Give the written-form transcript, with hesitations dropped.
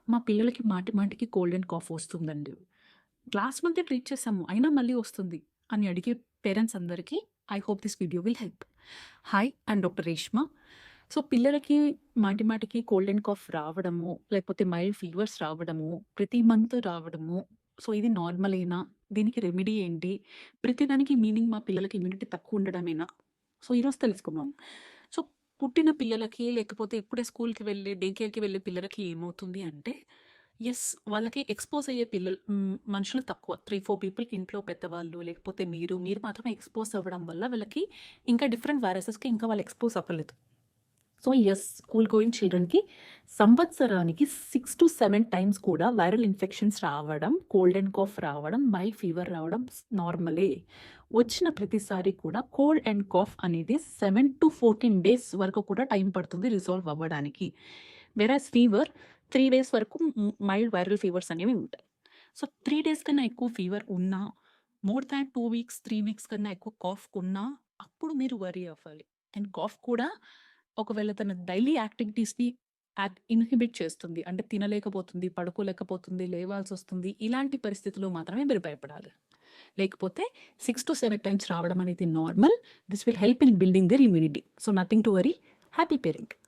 మా పిల్లలకి మాటి మాటికి కోల్డ్ అండ్ కాఫ్ వస్తుందండి. లాస్ట్ మంతే ట్రీట్ చేసాము. అయినా మళ్ళీ వస్తుంది అని అడిగే పేరెంట్స్ అందరికీ I hope this video will help. Hi! I'm doctor Reshma. So, పిల్లలకి మాటి మాటికి కోల్డ్ అండ్ కాఫ్ రావడము, లేకపోతే మైల్డ్ ఫీవర్స్ రావడము, ప్రతి మంత్ రావడము. సో, ఇది నార్మలేనా? దీనికి రెమెడీ ఏంటి? ప్రతిదానికి మీనింగ్ మా పిల్లలకి ఇమ్యూనిటీ తక్కువ ఉండడమేనా? సో, ఈరోజు తెలుసుకుందాం. సో, పుట్టిన పిల్లలకి లేకపోతే ఇప్పుడే స్కూల్‌కి వెళ్ళే, డే కేర్‌కి వెళ్ళే పిల్లలకి ఏమవుతుంది అంటే, యెస్, వాళ్ళకి ఎక్స్‌పోజ్ అయ్యే మనుషులు తక్కువ. 3, 4 పీపుల్‌కి ఇంట్లో పెద్దవాళ్ళు లేకపోతే మీరు మాత్రమే ఎక్స్‌పోజ్ అవ్వడం వల్ల వీళ్ళకి ఇంకా డిఫరెంట్ వైరసెస్‌కి ఇంకా వాళ్ళు ఎక్స్‌పోజ్ అవ్వలేదు. సో, యెస్, స్కూల్ గోయింగ్ చిల్డ్రన్‌కి సంవత్సరానికి 6-7 టైమ్స్ కూడా వైరల్ ఇన్ఫెక్షన్స్ రావడం, కోల్డ్ అండ్ కాఫ్ రావడం, మైల్డ్ ఫీవర్ రావడం నార్మలే. వచ్చిన ప్రతిసారి కూడా కోల్డ్ అండ్ కాఫ్ అనేది 7-14 డేస్ వరకు కూడా టైం పడుతుంది రిజాల్వ్ అవ్వడానికి. వెరాస్ ఫీవర్ 3 డేస్ వరకు మైల్డ్ వైరల్ ఫీవర్స్ అనేవి ఉంటాయి. సో, 3 డేస్ కన్నా ఎక్కువ ఫీవర్ ఉన్నా, మోర్ దాన్ 2 వీక్స్, 3 వీక్స్ కన్నా ఎక్కువ కాఫ్ ఉన్నా అప్పుడు మీరు వరీ అవ్వాలి. అండ్ కాఫ్ కూడా ఒకవేళ తన డైలీ యాక్టివిటీస్‌ని ఇన్హిబిట్ చేస్తుంది. అంటే తినలేకపోతుంది, పడుకోలేకపోతుంది, లేవాల్సొస్తుంది. ఇలాంటి పరిస్థితుల్లో మాత్రమే మీరు భయపడాలి. లేకపోతే 6-7 టైమ్స్ రావడం అనేది normal. This will help in building there immunity. So, nothing to worry. Happy parenting.